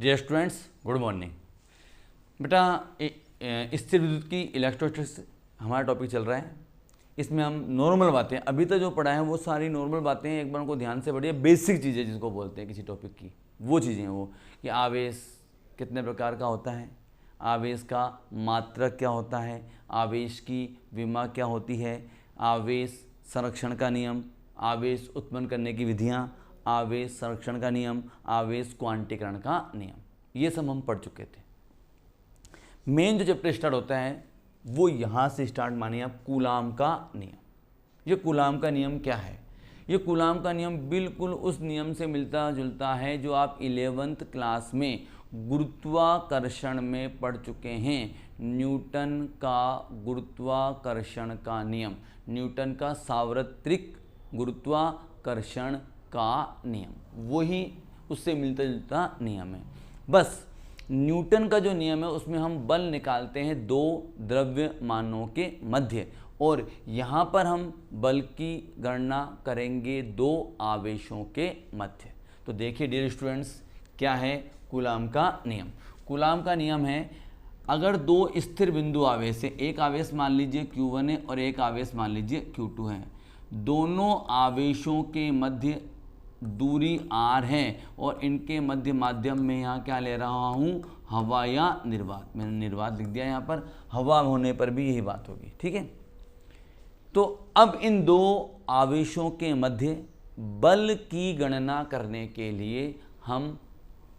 Dear students, good morning. बेटा स्थिर विद्युत की इलेक्ट्रोस्टैटिक्स हमारा टॉपिक चल रहा है। इसमें हम नॉर्मल बातें अभी तक जो पढ़ा है वो सारी नॉर्मल बातें हैं। एक बार उनको ध्यान से पढ़िए। बेसिक चीज़ें जिसको बोलते हैं किसी टॉपिक की, वो चीज़ें हैं वो कि आवेश कितने प्रकार का होता है, आवेश का मात्रक क्या होता है, आवेश की विमा क्या होती है, आवेश संरक्षण का नियम, आवेश उत्पन्न करने की विधियाँ, आवेश संरक्षण का नियम, आवेश क्वांटीकरण का नियम, ये सब हम पढ़ चुके थे। मेन जो चैप्टर स्टार्ट होता है वो यहाँ से स्टार्ट मानिए आप, कूलाम का नियम। ये कूलाम का नियम क्या है? ये कूलाम का नियम बिल्कुल उस नियम से मिलता जुलता है जो आप 11th क्लास में गुरुत्वाकर्षण में पढ़ चुके हैं। न्यूटन का गुरुत्वाकर्षण का नियम, न्यूटन का सार्वत्रिक गुरुत्वाकर्षण का नियम, वही उससे मिलता जुलता नियम है। बस न्यूटन का जो नियम है उसमें हम बल निकालते हैं दो द्रव्यमानों के मध्य, और यहाँ पर हम बल की गणना करेंगे दो आवेशों के मध्य। तो देखिए डियर स्टूडेंट्स, क्या है कूलाम का नियम? कूलाम का नियम है, अगर दो स्थिर बिंदु आवेश है, एक आवेश मान लीजिए Q1 है और एक आवेश मान लीजिए Q2 है, दोनों आवेशों के मध्य दूरी r है और इनके मध्य माध्यम में यहाँ क्या ले रहा हूँ, हवा या निर्वात। मैंने निर्वात लिख दिया यहाँ पर, हवा होने पर भी यही बात होगी, ठीक है। तो अब इन दो आवेशों के मध्य बल की गणना करने के लिए हम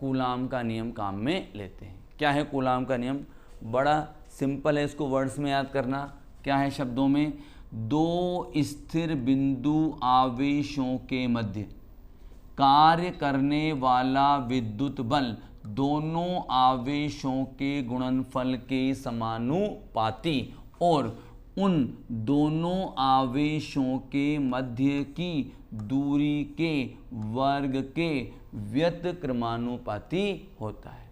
कूलाम का नियम काम में लेते हैं। क्या है कूलाम का नियम? बड़ा सिंपल है, इसको वर्ड्स में याद करना। क्या है शब्दों में? दो स्थिर बिंदु आवेशों के मध्य कार्य करने वाला विद्युत बल दोनों आवेशों के गुणनफल के समानुपाती और उन दोनों आवेशों के मध्य की दूरी के वर्ग के व्यतक्रमानुपाती होता है।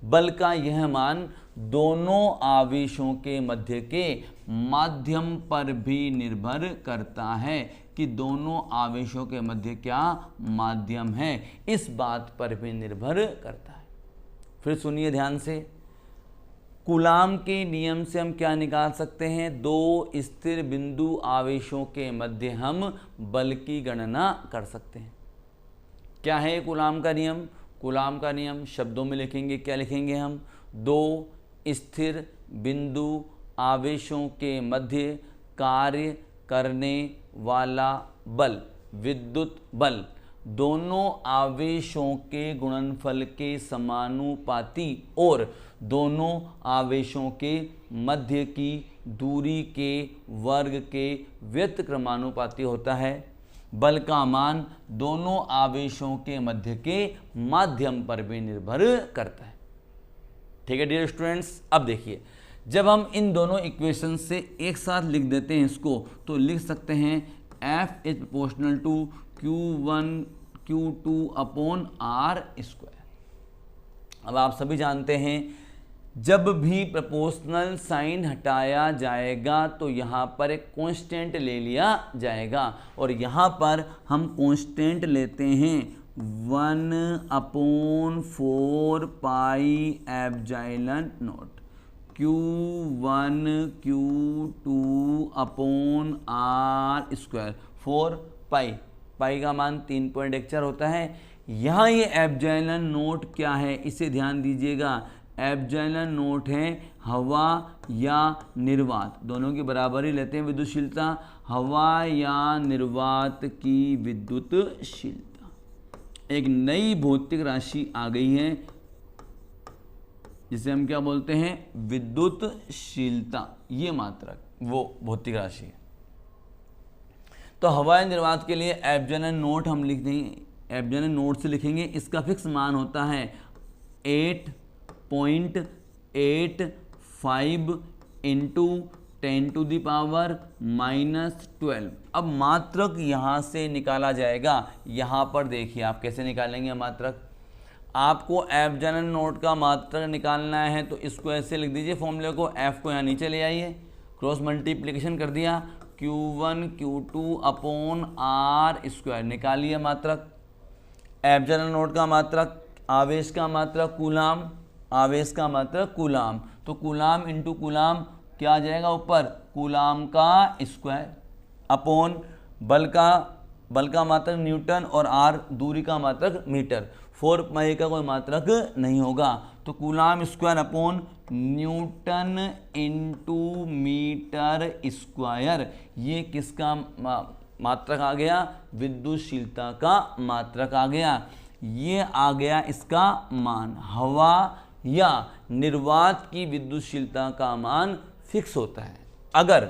बल का यह मान दोनों आवेशों के मध्य के माध्यम पर भी निर्भर करता है कि दोनों आवेशों के मध्य क्या माध्यम है, इस बात पर भी निर्भर करता है। फिर सुनिए ध्यान से, कूलाम के नियम से हम क्या निकाल सकते हैं? दो स्थिर बिंदु आवेशों के मध्य हम बल की गणना कर सकते हैं। क्या है कूलाम का नियम? कूलाम का नियम शब्दों में लिखेंगे, क्या लिखेंगे हम? दो स्थिर बिंदु आवेशों के मध्य कार्य करने वाला बल, विद्युत बल, दोनों आवेशों के गुणनफल के समानुपाती और दोनों आवेशों के मध्य की दूरी के वर्ग के व्यतक्रमानुपाती होता है। बल का मान दोनों आवेशों के मध्य के माध्यम पर भी निर्भर करता है। ठीक है डियर स्टूडेंट्स, अब देखिए, जब हम इन दोनों इक्वेशन से एक साथ लिख देते हैं इसको, तो लिख सकते हैं F is proportional to Q1 Q2 upon R²। अब आप सभी जानते हैं जब भी प्रोपोर्शनल साइन हटाया जाएगा तो यहाँ पर एक कांस्टेंट ले लिया जाएगा, और यहाँ पर हम कांस्टेंट लेते हैं 1/4 pi epsilon not Q1 Q2 upon R², 4 पाई, पाई का मान 3.14 होता है। यहाँ ये एप्सिलॉन नोट क्या है, इसे ध्यान दीजिएगा। एप्सिलॉन नोट है हवा या निर्वात, दोनों की बराबर ही लेते हैं विद्युतशीलता। हवा या निर्वात की विद्युतशीलता, एक नई भौतिक राशि आ गई है जिसे हम क्या बोलते हैं, विद्युतशीलता। ये मात्रक वो भौतिक राशि है। तो हवा या निर्वात के लिए एप्सिलॉन नोट हम लिख देंगे, एप्सिलॉन नोट से लिखेंगे। इसका फिक्स मान होता है 8.85 इंटू 10⁻⁻12। अब मात्रक यहाँ से निकाला जाएगा। यहाँ पर देखिए आप कैसे निकालेंगे मात्रक। आपको एप्सिलॉन नोट का मात्रक निकालना है तो इसको ऐसे लिख दीजिए फॉर्मूले को, F को यहाँ नीचे ले आइए, क्रॉस मल्टीप्लिकेशन कर दिया, Q1 Q2 अपॉन R² निकालिए मात्रक। एप्सिलॉन नोट का मात्रक आवेश का मात्रक कूलाम, आवेश का मात्रक कूलाम, तो कूलाम इंटू कूलाम क्या आ जाएगा ऊपर, कूलाम का स्क्वायर अपॉन बल का मात्रक न्यूटन और आर दूरी का मात्रक मीटर, 4 का कोई मात्रक नहीं होगा, तो coulomb square upon newton into metre square, ये किसका मात्रक आ गया, विद्युतशीलता का मात्रक आ गया। ये आ गया इसका मान। हवा या निर्वात की विद्युतशीलता का मान फिक्स होता है। अगर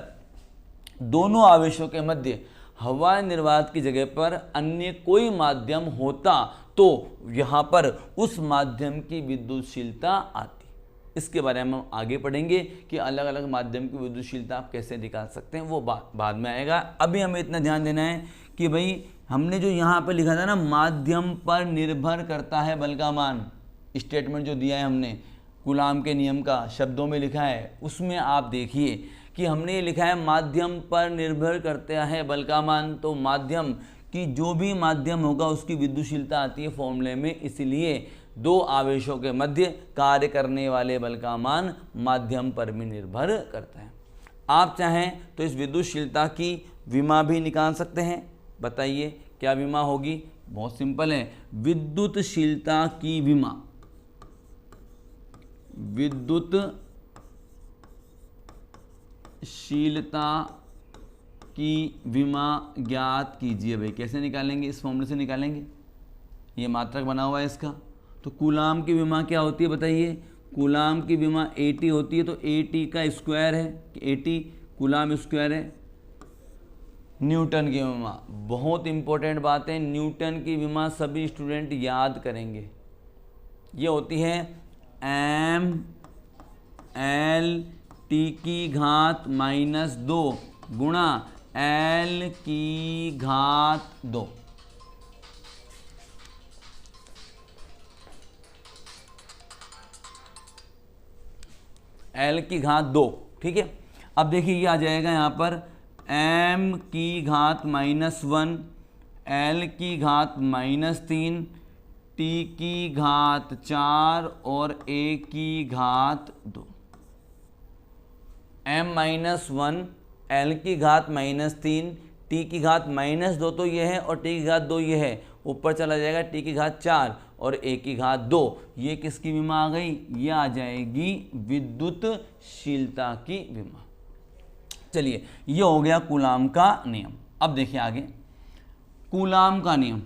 दोनों आवेशों के मध्य हवा निर्वात की जगह पर अन्य कोई माध्यम होता तो यहाँ पर उस माध्यम की विद्युतशीलता आती। इसके बारे में हम आगे पढ़ेंगे कि अलग अलग माध्यम की विद्युतशीलता आप कैसे निकाल सकते हैं, वो बाद में आएगा। अभी हमें इतना ध्यान देना है कि भाई हमने जो यहाँ पर लिखा था ना, माध्यम पर निर्भर करता है बल का मान, स्टेटमेंट जो दिया है हमने कूलाम के नियम का शब्दों में लिखा है, उसमें आप देखिए कि हमने ये लिखा है माध्यम पर निर्भर करता है बल का मान, तो माध्यम की जो भी माध्यम होगा उसकी विद्युतशीलता आती है फॉर्मूले में, इसलिए दो आवेशों के मध्य कार्य करने वाले बल का मान माध्यम पर भी निर्भर करता है। आप चाहें तो इस विद्युतशीलता की विमा भी निकाल सकते हैं। बताइए क्या विमा होगी, बहुत सिंपल है, विद्युतशीलता की विमा, विद्युतशीलता की विमा ज्ञात कीजिए। भाई कैसे निकालेंगे, इस फॉर्मूले से निकालेंगे, ये मात्रक बना हुआ है इसका। तो कूलाम की विमा क्या होती है बताइए, कूलाम की विमा AT होती है, तो AT का स्क्वायर है, AT कूलाम स्क्वायर है, न्यूटन की विमा। बहुत इंपॉर्टेंट बात है, न्यूटन की विमा सभी स्टूडेंट याद करेंगे, ये होती है ML/T की घात -2 गुणा L की घात 2। L की घात 2, ठीक है। अब देखिए ये आ जाएगा यहाँ पर M की घात -1, L की घात -3, T की घात 4 और A की घात 2। M-1 L की घात -3, T की घात -2 तो ये है और T की घात 2 ये है, ऊपर चला जाएगा T की घात 4 और A की घात 2। ये किसकी विमा आ गई, ये आ जाएगी विद्युतशीलता की विमा। चलिए ये हो गया कूलाम का नियम। अब देखिए आगे कूलाम का नियम,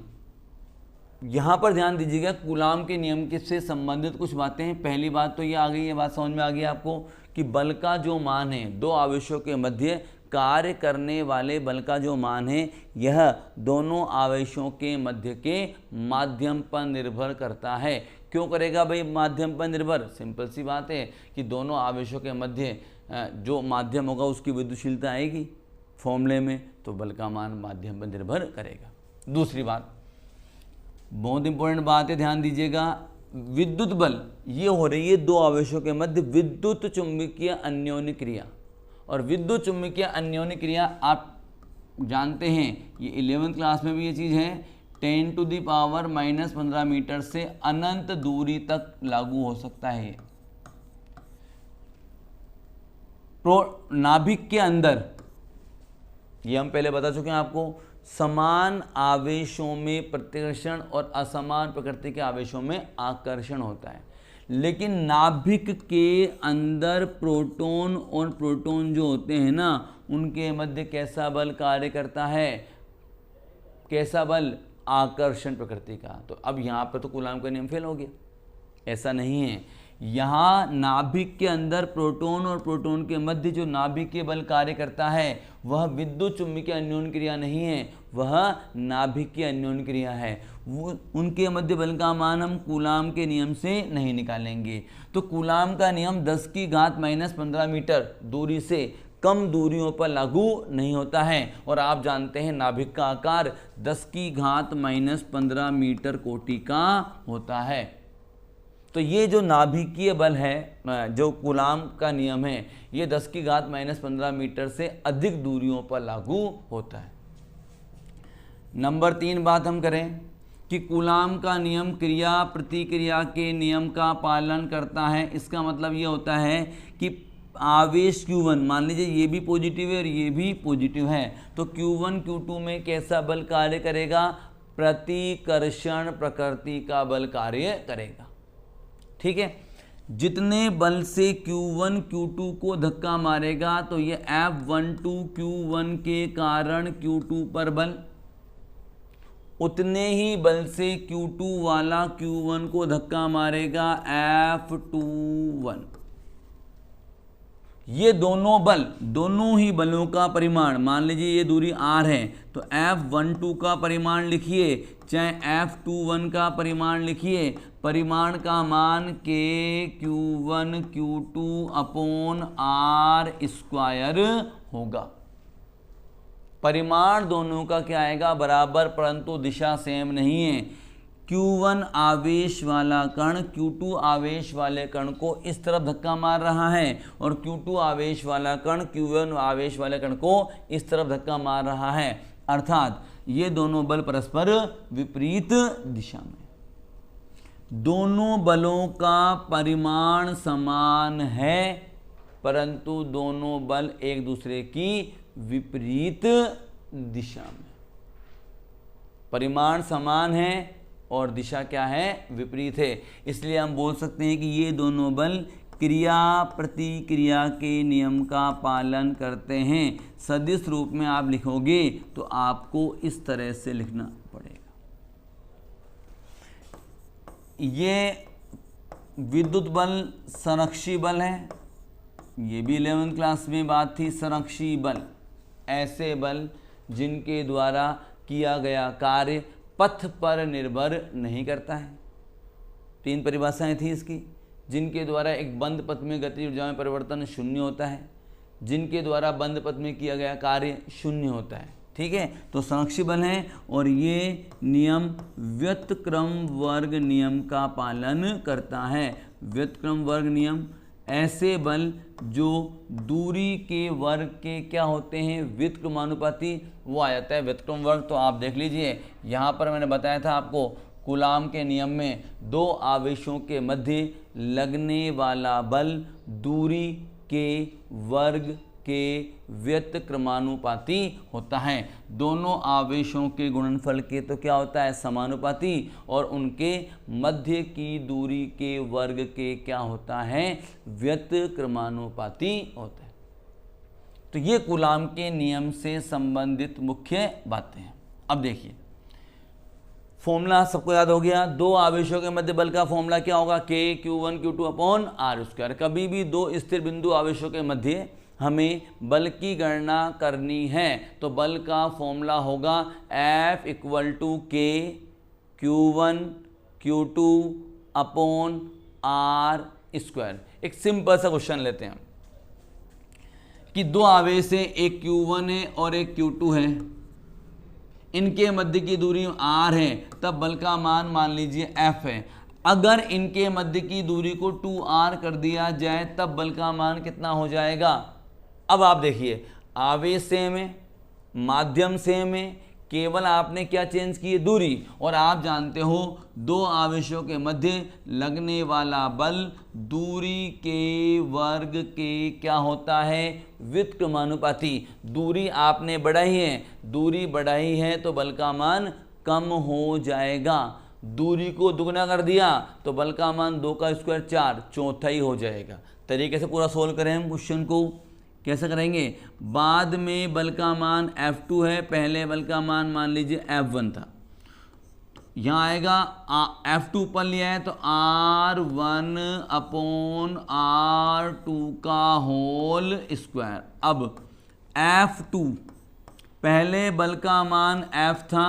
यहाँ पर ध्यान दीजिएगा कूलाम के नियम के से संबंधित कुछ बातें हैं। पहली बात तो ये आ गई, ये बात समझ में आ गई आपको कि बल का जो मान है, दो आवेशों के मध्य कार्य करने वाले बल का जो मान है, यह दोनों आवेशों के मध्य के माध्यम पर निर्भर करता है। क्यों करेगा भाई माध्यम पर निर्भर, सिंपल सी बात है कि दोनों आवेशों के मध्य जो माध्यम होगा उसकी विद्युतशीलता आएगी फॉर्मूले में, तो बल का मान माध्यम पर निर्भर करेगा। दूसरी बात, बहुत इंपॉर्टेंट बात है, ध्यान दीजिएगा, विद्युत बल ये हो रही है दो आवेशों के मध्य विद्युत चुंबकीय अन्योन्य क्रिया। और विद्युत चुंबकीय अन्योन्य क्रिया आप जानते हैं, ये 11th क्लास में भी ये चीज़ है, 10⁻⁻15 मीटर से अनंत दूरी तक लागू हो सकता है। नाभिक के अंदर, ये हम पहले बता चुके हैं आपको, समान आवेशों में प्रतिकर्षण और असमान प्रकृति के आवेशों में आकर्षण होता है, लेकिन नाभिक के अंदर प्रोटॉन और प्रोटॉन जो होते हैं ना, उनके मध्य कैसा बल कार्य करता है, कैसा बल, आकर्षण प्रकृति का। तो अब यहाँ पर तो कूलाम का नियम फेल हो गया, ऐसा नहीं है। यहाँ नाभिक के अंदर प्रोटॉन और प्रोटॉन के मध्य जो नाभिकीय बल कार्य करता है वह विद्युत चुंबकीय अन्योन्य क्रिया नहीं है, वह नाभिकीय अन्योन्य क्रिया है। वो उनके मध्य बल का मान हम कूलाम के नियम से नहीं निकालेंगे। तो कूलाम का नियम 10 की घात -15 मीटर दूरी से कम दूरियों पर लागू नहीं होता है। और आप जानते हैं नाभिक का आकार 10 की घात -15 मीटर कोटि का होता है। तो ये जो नाभिकीय बल है, जो कूलाम का नियम है, ये 10 की घात -15 मीटर से अधिक दूरियों पर लागू होता है। नंबर 3 बात हम करें कि कूलाम का नियम क्रिया प्रतिक्रिया के नियम का पालन करता है। इसका मतलब ये होता है कि आवेश Q1, मान लीजिए ये भी पॉजिटिव है और ये भी पॉजिटिव है, तो Q1 Q2 में कैसा बल कार्य करेगा? प्रतिकर्षण प्रकृति का बल कार्य करेगा। ठीक है, जितने बल से Q1 Q2 को धक्का मारेगा तो ये F12 Q1 के कारण Q2 पर बल, उतने ही बल से Q2 वाला Q1 को धक्का मारेगा F21। ये दोनों बल, दोनों ही बलों का परिमाण, मान लीजिए ये दूरी r है तो F12 का परिमाण लिखिए चाहे F21 का परिमाण लिखिए, परिमाण का मान K Q1 Q2 upon R square होगा। परिमाण दोनों का क्या आएगा? बराबर, परंतु दिशा सेम नहीं है। Q1 आवेश वाला कण Q2 आवेश वाले कण को इस तरफ धक्का मार रहा है और Q2 आवेश वाला कण Q1 आवेश वाले कण को इस तरफ धक्का मार रहा है, अर्थात ये दोनों बल परस्पर विपरीत दिशा में। दोनों बलों का परिमाण समान है परंतु दोनों बल एक दूसरे की विपरीत दिशा में। परिमाण समान है और दिशा क्या है? विपरीत है। इसलिए हम बोल सकते हैं कि ये दोनों बल क्रिया प्रतिक्रिया के नियम का पालन करते हैं। सदिश रूप में आप लिखोगे तो आपको इस तरह से लिखना पड़ेगा। ये विद्युत बल संरक्षी बल है, ये भी 11th क्लास में बात थी। संरक्षी बल ऐसे बल जिनके द्वारा किया गया कार्य पथ पर निर्भर नहीं करता है। 3 परिभाषाएं थी इसकी। जिनके द्वारा एक बंद पथ में गति ऊर्जा में परिवर्तन शून्य होता है, जिनके द्वारा बंद पथ में किया गया कार्य शून्य होता है। ठीक है, तो संरक्षी बल है और ये नियम व्युत्क्रम वर्ग नियम का पालन करता है। व्युत्क्रम वर्ग नियम ऐसे बल जो दूरी के वर्ग के क्या होते हैं? व्युत्क्रमानुपाती, वो आ जाता है व्युत्क्रम वर्ग। तो आप देख लीजिए, यहाँ पर मैंने बताया था आपको कूलाम के नियम में दो आवेशों के मध्य लगने वाला बल दूरी के वर्ग के व्युत्क्रमानुपाती होता है। दोनों आवेशों के गुणनफल के तो क्या होता है? समानुपाती, और उनके मध्य की दूरी के वर्ग के क्या होता है? व्युत्क्रमानुपाती होता है। तो ये कूलाम के नियम से संबंधित मुख्य बातें हैं। अब देखिए, फॉर्मूला सबको याद हो गया। दो आवेशों के मध्य बल का फॉर्मूला क्या होगा? K Q1 Q2 upon R square. कभी भी दो स्थिर बिंदु आवेशों के मध्य हमें बल की गणना करनी है तो बल का फॉर्मूला होगा F equal to K Q1 Q2 upon R square. एक सिंपल सा क्वेश्चन लेते हैं कि दो आवेश है, एक Q1 है और एक Q2 है, इनके मध्य की दूरी R है, तब बल का मान लीजिए F है। अगर इनके मध्य की दूरी को 2R कर दिया जाए तब बल का मान कितना हो जाएगा? अब आप देखिए, आवेश सेम है, माध्यम सेम है, केवल आपने क्या चेंज की है? दूरी। और आप जानते हो दो आवेशों के मध्य लगने वाला बल दूरी के वर्ग के क्या होता है? व्युत्क्रमानुपाती। दूरी आपने बढ़ाई है, दूरी बढ़ाई है तो बल का मान कम हो जाएगा। दूरी को दुगना कर दिया तो बल का मान 2 का स्क्वायर 4, चौथाई हो जाएगा। तरीके से पूरा सोल्व करें हम क्वेश्चन को। कैसे करेंगे? बाद में बल का मान F2 है, पहले बल का मान लीजिए F1 था। यहाँ आएगा F2 ऊपर लिया है तो R1 अपॉन R2 का होल स्क्वायर। अब F2, पहले बल का मान F था,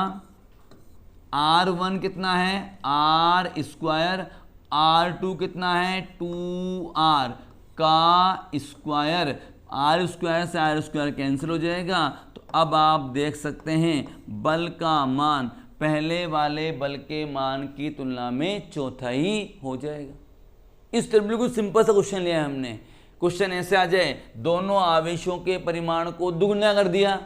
R1 कितना है? R स्क्वायर, R2 कितना है? 2R का स्क्वायर। R स्क्वायर से R स्क्वायर कैंसिल हो जाएगा। तो अब आप देख सकते हैं बल का मान पहले वाले बल के मान की तुलना में चौथाई हो जाएगा। इस तरह बिल्कुल सिंपल सा क्वेश्चन लिया है हमने। क्वेश्चन ऐसे आ जाए, दोनों आवेशों के परिमाण को दुगना कर दिया,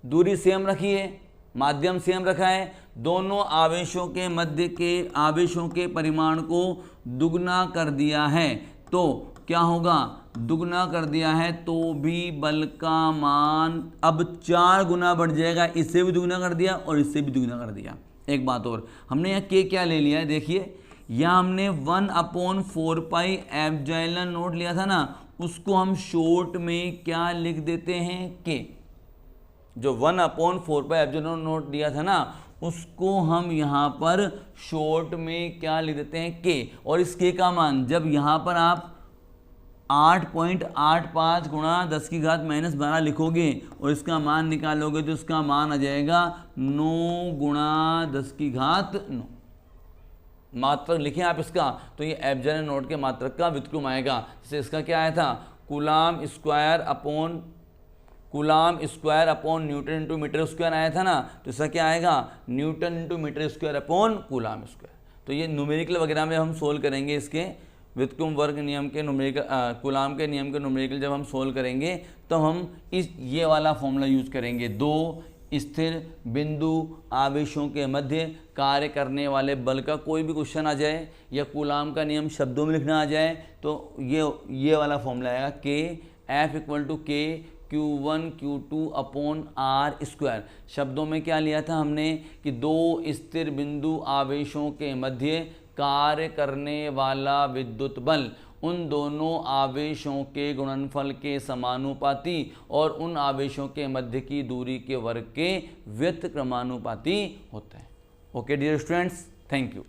दूरी सेम रखी है, माध्यम सेम रखा है, दोनों आवेशों के मध्य के आवेशों के परिमाण को दुगना कर दिया है, तो क्या होगा, दुगना कर दिया है तो भी बल का मान अब 4 गुना बढ़ जाएगा। इससे भी दुगना कर दिया और इससे भी दुगना कर दिया। एक बात और, हमने यहाँ के क्या ले लिया है, देखिए यहाँ हमने 1/4 पाई एप्सिलॉन नॉट लिया था ना, उसको हम शॉर्ट में क्या लिख देते हैं, के। जो 1/4 पाई एप्सिलॉन नॉट दिया था ना, उसको हम यहाँ पर शॉर्ट में क्या लिख देते हैं, के। और इस के का मान जब यहाँ पर आप 8.85 गुणा 10 की घात -12 लिखोगे और इसका मान निकालोगे तो इसका मान आ जाएगा 9 गुणा 10 की घात 9। मात्रक लिखें आप इसका, तो ये एप्सिलॉन नॉट के मात्रक का व्युत्क्रम आएगा। जैसे इसका क्या आया था, coulomb square upon newton into metre square आया था ना, तो इसका क्या आएगा, newton into metre square upon coulomb square. तो ये न्यूमेरिकल वगैरह में हम सोल्व करेंगे, इसके व्युत्क्रम वर्ग नियम के न्यूमेरिकल, कूलाम के नियम के न्यूमेरिकल जब हम सोल्व करेंगे तो हम ये वाला फॉर्मूला यूज करेंगे। 2 स्थिर बिंदु आवेशों के मध्य कार्य करने वाले बल का कोई भी क्वेश्चन आ जाए या कूलाम का नियम शब्दों में लिखना आ जाए तो ये वाला फॉर्मूला आएगा, के F = K Q1 Q2 upon R square. शब्दों में क्या लिया था हमने कि 2 स्थिर बिंदु आवेशों के मध्य कार्य करने वाला विद्युत बल उन दोनों आवेशों के गुणनफल के समानुपाती और उन आवेशों के मध्य की दूरी के वर्ग के व्युत्क्रमानुपाती होता है। Okay dear students, thank you.